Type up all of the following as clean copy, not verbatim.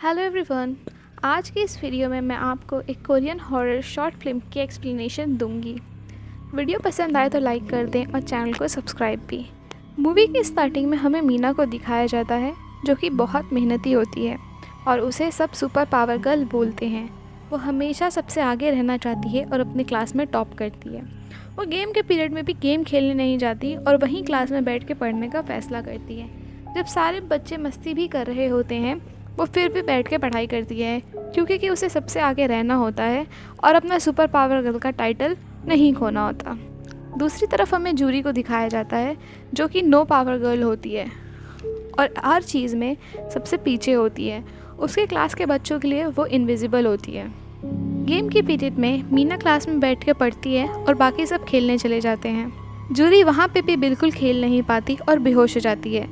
Hello everyone. आज की इस वीडियो में मैं आपको एक कोरियन हॉरर शॉर्ट फिल्म की एक्सप्लेनेशन दूंगी। वीडियो पसंद आए तो लाइक कर दें और चैनल को सब्सक्राइब भी। मूवी की स्टार्टिंग में हमें मीना को दिखाया जाता है जो कि बहुत मेहनती होती है और उसे सब सुपर पावर गर्ल बोलते हैं। वो हमेशा सबसे आगे रहना चाहती है और अपनी क्लास में टॉप करती है। वो गेम के पीरियड में भी गेम खेलने नहीं जाती और वहीं क्लास में बैठ के पढ़ने का फ़ैसला करती है। जब सारे बच्चे मस्ती भी कर रहे होते हैं वो फिर भी बैठ के पढ़ाई करती है क्योंकि कि उसे सबसे आगे रहना होता है और अपना सुपर पावर गर्ल का टाइटल नहीं खोना होता। दूसरी तरफ हमें जूरी को दिखाया जाता है जो कि नो पावर गर्ल होती है और हर चीज़ में सबसे पीछे होती है। उसके क्लास के बच्चों के लिए वो इनविजिबल होती है। गेम की पीरियड में मीना क्लास में बैठ के पढ़ती है और बाकी सब खेलने चले जाते हैं। जूरी वहाँ पे भी बिल्कुल खेल नहीं पाती और बेहोश हो जाती है,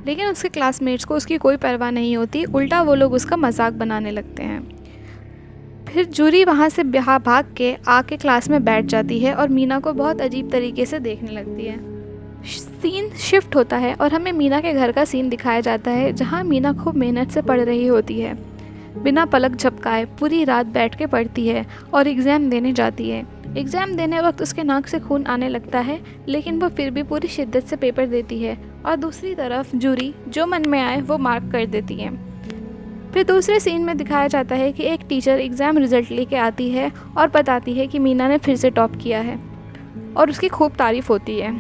लेकिन उसके क्लासमेट्स को उसकी कोई परवाह नहीं होती, उल्टा वो लोग उसका मजाक बनाने लगते हैं। फिर जूरी वहाँ से भाग के आके क्लास में बैठ जाती है और मीना को बहुत अजीब तरीके से देखने लगती है। सीन शिफ्ट होता है और हमें मीना के घर का सीन दिखाया जाता है जहाँ मीना खूब मेहनत से पढ़ रही होती है। बिना पलक झपकाए पूरी रात बैठ के पढ़ती है और एग्ज़ाम देने जाती है। एग्ज़ाम देने वक्त उसके नाक से खून आने लगता है, लेकिन वो फिर भी पूरी शिद्दत से पेपर देती है और दूसरी तरफ जूरी जो मन में आए वो मार्क कर देती है। फिर दूसरे सीन में दिखाया जाता है कि एक टीचर एग्ज़ाम रिज़ल्ट लेके आती है और बताती है कि मीना ने फिर से टॉप किया है और उसकी खूब तारीफ़ होती है।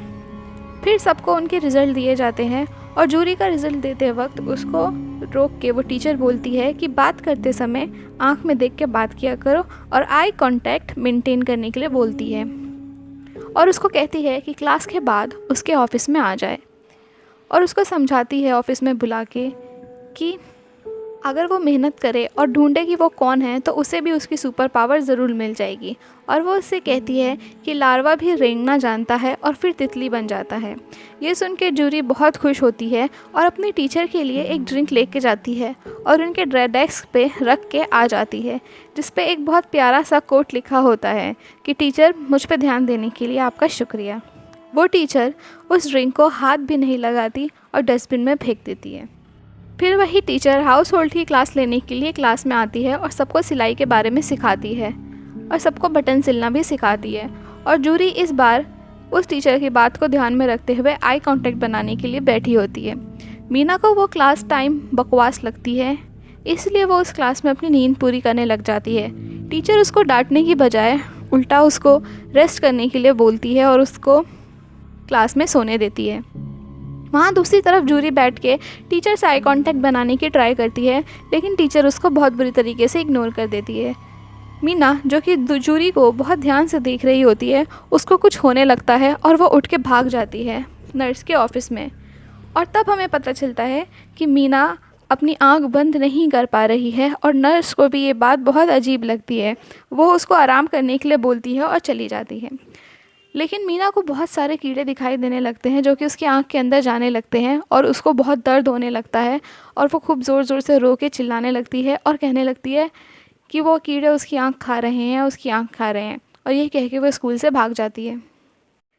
फिर सबको उनके रिज़ल्ट दिए जाते हैं और जूरी का रिज़ल्ट देते वक्त उसको रोक के वो टीचर बोलती है कि बात करते समय आंख में देख के बात किया करो और आई कांटेक्ट मेंटेन करने के लिए बोलती है और उसको कहती है कि क्लास के बाद उसके ऑफिस में आ जाए और उसको समझाती है ऑफिस में बुला के कि अगर वो मेहनत करे और ढूंढे कि वो कौन है तो उसे भी उसकी सुपर पावर ज़रूर मिल जाएगी। और वो उससे कहती है कि लार्वा भी रेंगना जानता है और फिर तितली बन जाता है। ये सुन के जूरी बहुत खुश होती है और अपनी टीचर के लिए एक ड्रिंक लेके जाती है और उनके डेस्क पे रख के आ जाती है, जिस पे एक बहुत प्यारा सा कोट लिखा होता है कि टीचर मुझ पर ध्यान देने के लिए आपका शुक्रिया। वो टीचर उस ड्रिंक को हाथ भी नहीं लगाती और डस्टबिन में फेंक देती है। फिर वही टीचर हाउस होल्ड की क्लास लेने के लिए क्लास में आती है और सबको सिलाई के बारे में सिखाती है और सबको बटन सिलना भी सिखाती है। और जूरी इस बार उस टीचर की बात को ध्यान में रखते हुए आई कांटेक्ट बनाने के लिए बैठी होती है। मीना को वो क्लास टाइम बकवास लगती है, इसलिए वो उस क्लास में अपनी नींद पूरी करने लग जाती है। टीचर उसको डांटने की बजाय उल्टा उसको रेस्ट करने के लिए बोलती है और उसको क्लास में सोने देती है। वहाँ दूसरी तरफ जूरी बैठ के टीचर से आई कांटेक्ट बनाने की ट्राई करती है, लेकिन टीचर उसको बहुत बुरी तरीके से इग्नोर कर देती है। मीना जो कि जूरी को बहुत ध्यान से देख रही होती है, उसको कुछ होने लगता है और वो उठ के भाग जाती है नर्स के ऑफिस में। और तब हमें पता चलता है कि मीना अपनी आंख बंद नहीं कर पा रही है और नर्स को भी ये बात बहुत अजीब लगती है। वो उसको आराम करने के लिए बोलती है और चली जाती है। लेकिन मीना को बहुत सारे कीड़े दिखाई देने लगते हैं जो कि उसकी आंख के अंदर जाने लगते हैं और उसको बहुत दर्द होने लगता है और वो खूब ज़ोर ज़ोर से रो के चिल्लाने लगती है और कहने लगती है कि वो कीड़े उसकी आंख खा रहे हैं, उसकी आंख खा रहे हैं, और ये कह के वो स्कूल से भाग जाती है।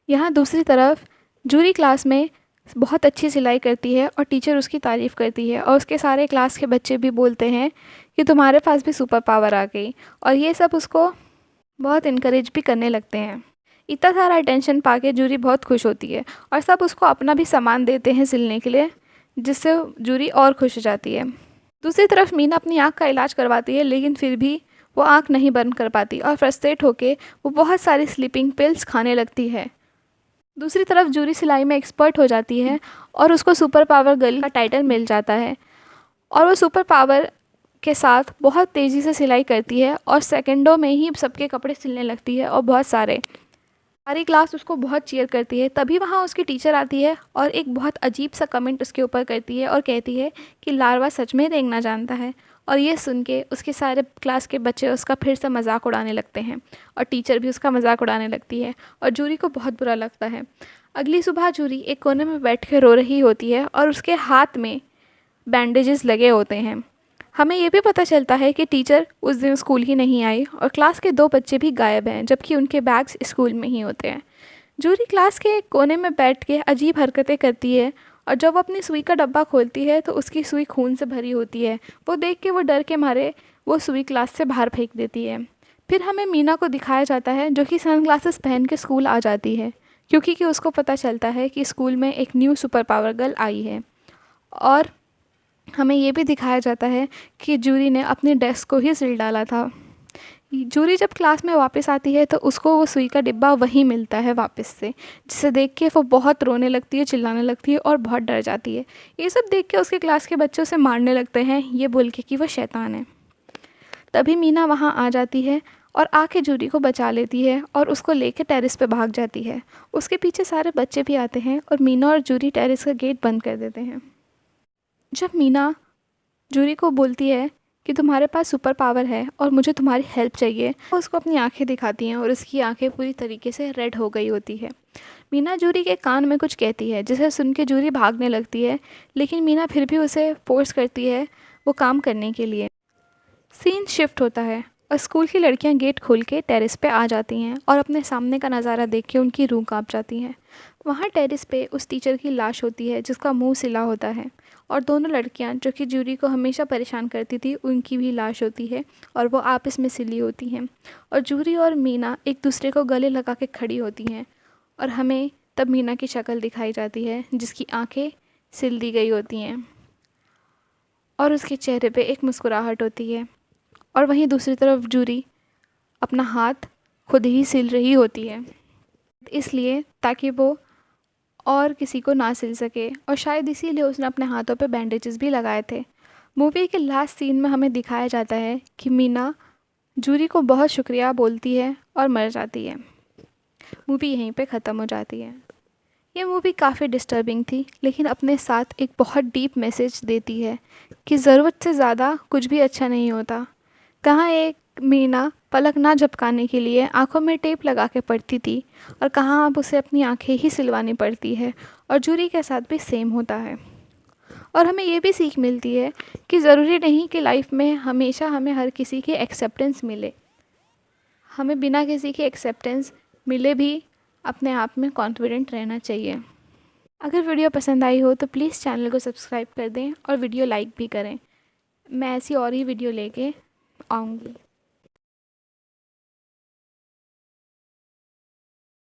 यहाँ दूसरी तरफ जूरी क्लास में बहुत अच्छी सिलाई करती है और टीचर उसकी तारीफ़ करती है और उसके सारे क्लास के बच्चे भी बोलते हैं कि तुम्हारे पास भी सुपर पावर आ गई, और ये सब उसको बहुत इनकरेज भी करने लगते हैं। इतना सारा अटेंशन पाके जूरी बहुत खुश होती है और सब उसको अपना भी सामान देते हैं सिलने के लिए, जिससे जूरी और खुश हो जाती है। दूसरी तरफ मीना अपनी आँख का इलाज करवाती है, लेकिन फिर भी वो आँख नहीं बंद कर पाती और फ्रस्ट्रेट होके वो बहुत सारी स्लीपिंग पिल्स खाने लगती है। दूसरी तरफ जूरी सिलाई में एक्सपर्ट हो जाती है और उसको सुपर पावर गर्ल का टाइटल मिल जाता है और वो सुपर पावर के साथ बहुत तेज़ी से सिलाई करती है और सेकंडों में ही सबके कपड़े सिलने लगती है और बहुत सारे। सारी क्लास उसको बहुत चीयर करती है। तभी वहाँ उसकी टीचर आती है और एक बहुत अजीब सा कमेंट उसके ऊपर करती है और कहती है कि लार्वा सच में रेंगना जानता है। और ये सुन के उसके सारे क्लास के बच्चे उसका फिर से मजाक उड़ाने लगते हैं और टीचर भी उसका मजाक उड़ाने लगती है और जूरी को बहुत बुरा लगता है। अगली सुबह जूरी एक कोने में बैठ के रो रही होती है और उसके हाथ में बैंडेजेस लगे होते हैं। हमें ये भी पता चलता है कि टीचर उस दिन स्कूल ही नहीं आई और क्लास के 2 बच्चे भी गायब हैं, जबकि उनके बैग्स स्कूल में ही होते हैं। जूरी क्लास के एक कोने में बैठ के अजीब हरकतें करती है और जब वो अपनी सुई का डब्बा खोलती है तो उसकी सुई खून से भरी होती है। वो देख के वो डर के मारे वो सुई क्लास से बाहर फेंक देती है। फिर हमें मीना को दिखाया जाता है जो कि सनग्लासेस पहन के स्कूल आ जाती है, क्योंकि कि उसको पता चलता है कि स्कूल में एक new super power girl I है। और हमें ये भी दिखाया जाता है कि जूरी ने अपने डेस्क को ही सिल डाला था। जूरी जब क्लास में वापस आती है तो उसको वो सुई का डिब्बा वहीं मिलता है वापस से, जिसे देख के वो बहुत रोने लगती है, चिल्लाने लगती है और बहुत डर जाती है। ये सब देख के उसके क्लास के बच्चे उसे मारने लगते हैं, ये बोल के कि वो शैतान है। तभी मीना वहाँ आ जाती है और आके जूरी को बचा लेती है और उसको लेके टेरेस पे भाग जाती है। उसके पीछे सारे बच्चे भी आते हैं और मीना और जूरी टेरेस का गेट बंद कर देते हैं। जब मीना जूरी को बोलती है कि तुम्हारे पास सुपर पावर है और मुझे तुम्हारी हेल्प चाहिए, वो उसको अपनी आंखें दिखाती हैं और उसकी आंखें पूरी तरीके से रेड हो गई होती है। मीना जूरी के कान में कुछ कहती है जिसे सुन के जूरी भागने लगती है, लेकिन मीना फिर भी उसे फोर्स करती है वो काम करने के लिए। सीन शिफ्ट होता है और स्कूल की लड़कियां गेट खोल के टेरेस पे आ जाती हैं और अपने सामने का नज़ारा देख के उनकी रूह कांप जाती हैं। वहाँ टेरेस पे उस टीचर की लाश होती है जिसका मुंह सिला होता है, और दोनों लड़कियां जो कि जूरी को हमेशा परेशान करती थी उनकी भी लाश होती है और वो आपस में सिली होती हैं। और जूरी और मीना एक दूसरे को गले लगा के खड़ी होती हैं और हमें तब मीना की शक्ल दिखाई जाती है जिसकी आंखें सिल दी गई होती हैं और उसके चेहरे पे एक मुस्कुराहट होती है। और वहीं दूसरी तरफ जूरी अपना हाथ खुद ही सिल रही होती है, इसलिए ताकि वो और किसी को ना सिल सके, और शायद इसीलिए उसने अपने हाथों पे बैंडेजेस भी लगाए थे। मूवी के लास्ट सीन में हमें दिखाया जाता है कि मीना जूरी को बहुत शुक्रिया बोलती है और मर जाती है। मूवी यहीं पे ख़त्म हो जाती है। ये मूवी काफ़ी डिस्टर्बिंग थी, लेकिन अपने साथ एक बहुत डीप मैसेज देती है कि ज़रूरत से ज़्यादा कुछ भी अच्छा नहीं होता। कहाँ एक मीना पलक ना झपकाने के लिए आंखों में टेप लगा के पढ़ती थी और कहाँ अब उसे अपनी आंखें ही सिलवानी पड़ती है, और जूरी के साथ भी सेम होता है। और हमें ये भी सीख मिलती है कि ज़रूरी नहीं कि लाइफ में हमेशा हमें हर किसी की एक्सेप्टेंस मिले, हमें बिना किसी की एक्सेप्टेंस मिले भी अपने आप में कॉन्फिडेंट रहना चाहिए। अगर वीडियो पसंद आई हो तो प्लीज़ चैनल को सब्सक्राइब कर दें और वीडियो लाइक भी करें। मैं ऐसी और ही वीडियो लेके आऊँगी।